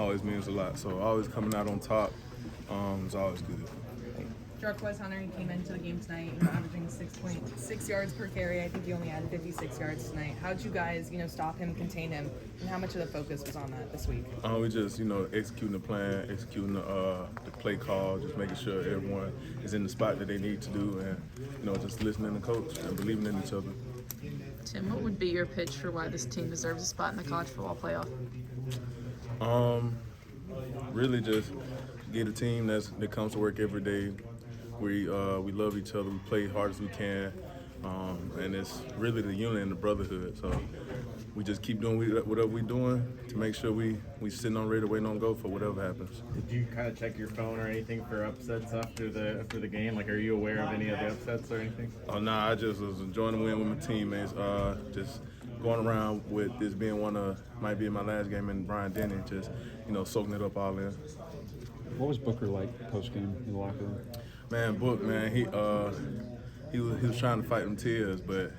always means a lot. So always coming out on top is always good. Jarquez Hunter, he came into the game tonight, averaging 6.6 yards per carry. I think he only had 56 yards tonight. How did you guys, stop him, contain him, and how much of the focus was on that this week? We just, executing the plan, executing the play call, just making sure everyone is in the spot that they need to do, and just listening to coach and believing in each other. Tim, what would be your pitch for why this team deserves a spot in the college football playoff? Really just get a team that comes to work every day. We love each other. We play hard as we can, and it's really the unity and the brotherhood. So we just keep doing whatever we're doing to make sure we sitting on ready, waiting on go for whatever happens. Did you kind of check your phone or anything for upsets after the game? Like, are you aware of any of the upsets or anything? Oh, nah, I just was enjoying the win with my teammates. Just going around with this being might be my last game in Bryant Denny, just soaking it up all in. What was Booker like post-game in the locker room? Man, Book, man, he was trying to fight them tears, but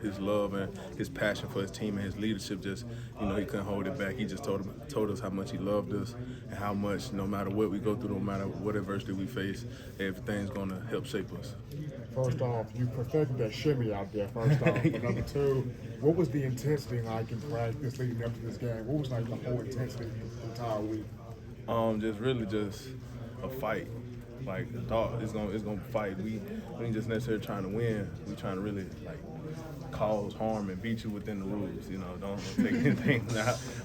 his love and his passion for his team and his leadership just he couldn't hold it back. He just told us how much he loved us and how much no matter what we go through, no matter what adversity we face, everything's gonna help shape us. First off, you perfected that shimmy out there. First off, but number two, what was the intensity like in practice leading up to this game? What was like the whole intensity the entire week? Just a fight. Like the dog is gonna fight. We ain't just necessarily trying to win. We trying to really cause harm and beat you within the rules. Don't take anything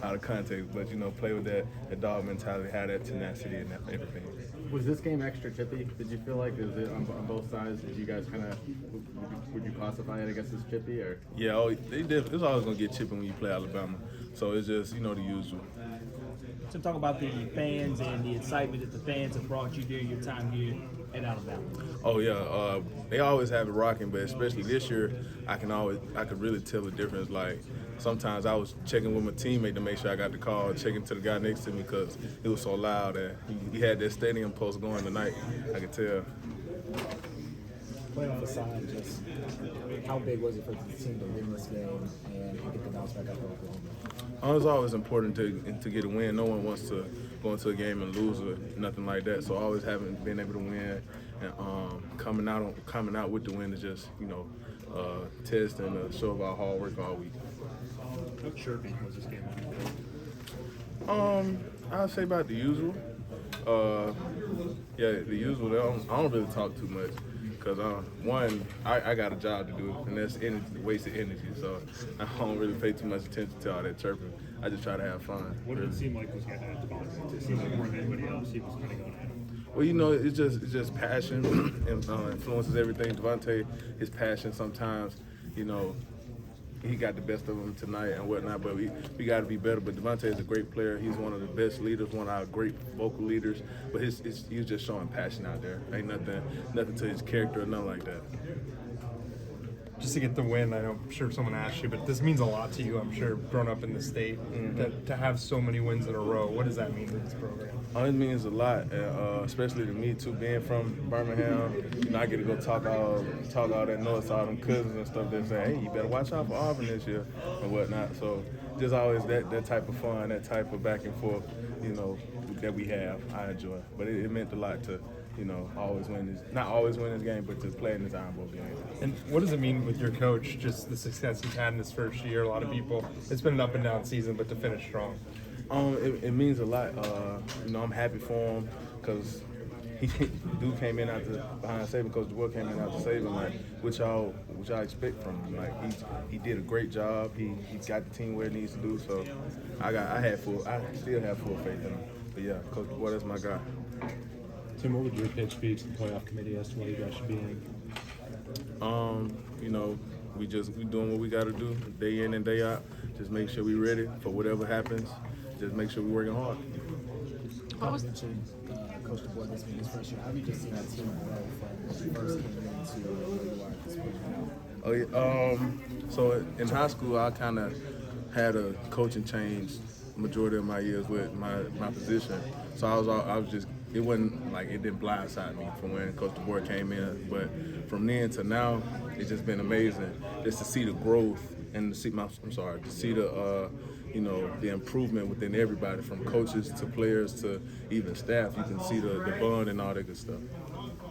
out of context. But play with that dog mentality, have that tenacity and everything. Was this game extra chippy? Did you feel like is it on both sides? Did you guys would you classify it, I guess, as chippy or? Yeah, they did. It's always gonna get chippy when you play Alabama. So it's just the usual. So talk about the fans and the excitement that the fans have brought you during your time here at Alabama. Oh yeah, they always have it rocking, but especially this year, I could really tell the difference. Like sometimes I was checking with my teammate to make sure I got the call, checking to the guy next to me because it was so loud and he had that stadium post going tonight. I could tell. Playoff aside, just how big was it for the team to win this game and get the bounce back after Oklahoma? It's always important to get a win. No one wants to go into a game and lose or nothing like that. So always being able to win and coming out with the win is just test and a show of our hard work all week. How chirpy was this game? I'd say about the usual. The usual. I don't really talk too much. Because one, I got a job to do, and that's wasted energy. So I don't really pay too much attention to all that chirping. I just try to have fun. What did it seem like was getting at Devontae? It seemed like more than anybody else, he was kind of going at him. Well, it's just passion influences everything. Devontae, his passion sometimes, he got the best of him tonight and whatnot, but we got to be better. But Devontae is a great player. He's one of the best leaders, one of our great vocal leaders. But he's just showing passion out there. Ain't nothing to his character or nothing like that. Just to get the win, I'm sure someone asked you, but this means a lot to you, I'm sure, growing up in the state, to have so many wins in a row. What does that mean to this program? It means a lot, especially to me too, being from Birmingham. I get to go talk all that noise to all them cousins and stuff that say, hey, you better watch out for Auburn this year and whatnot. So just always that type of fun, that type of back and forth, that we have. I enjoy, but it meant a lot to. Not always win this game, but to play in this Iron Bowl game. And what does it mean with your coach, just the success he's had in his first year? A lot of people, it's been an up and down season, but to finish strong. It means a lot. I'm happy for him because dude came in behind Saban. Coach DeWitt came in after Saban. Like, what y'all expect from him? Like, he did a great job. He got the team where it needs to do. So I still have full faith in him. But yeah, Coach DeWitt is my guy. Tim, what would your pitch be to the playoff committee as to why you guys should be in? We doing what we got to do day in and day out. Just make sure we ready for whatever happens. Just make sure we working hard. You mentioned Coach DeBoer this being his first year. How have you just seen that team grow from when you first came into where you are at this point now? So in high school, I kind of had a coaching change majority of my years with my position. So I was just. It wasn't like it didn't blindside me from when Coach DeBoer came in, but from then to now, it's just been amazing just to see the growth and to see the you know, the improvement within everybody, from coaches to players to even staff. You can see the bond and all that good stuff.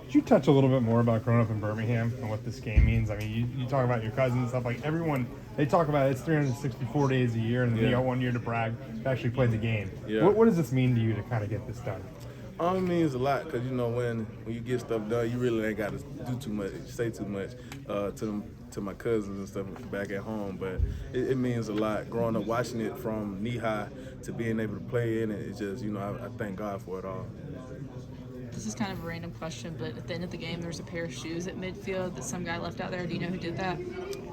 Could you touch a little bit more about growing up in Birmingham and what this game means? I mean, you talk about your cousins and stuff. Like, everyone, they talk about it's 364 days a year, and then you got 1 year to brag to actually play the game. Yeah. What does this mean to you to kind of get this done? It means a lot, because, you know, when you get stuff done, you really ain't got to do too much, say too much to my cousins and stuff back at home. But it means a lot. Growing up, watching it from knee high to being able to play in it, it's just, you know, I thank God for it all. This is kind of a random question, but at the end of the game, there was a pair of shoes at midfield that some guy left out there. Do you know who did that?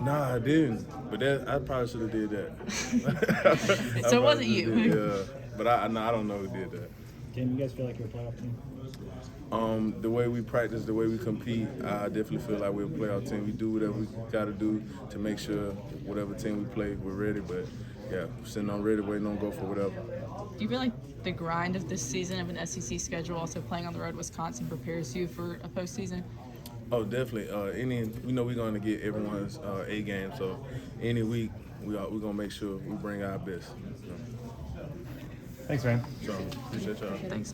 Nah, I didn't. But I probably should have did that. So it wasn't you. Yeah, but I don't know who did that. Tim, you guys feel like you're a playoff team? The way we practice, the way we compete, I definitely feel like we're a playoff team. We do whatever we got to do to make sure whatever team we play, we're ready. But yeah, sitting on ready, waiting on go for whatever. Do you feel like the grind of this season of an SEC schedule, also playing on the road, Wisconsin, prepares you for a postseason? Oh, definitely. We know we're going to get everyone's A game, so any week we're going to make sure we bring our best. Thanks, man. So appreciate y'all. Thanks.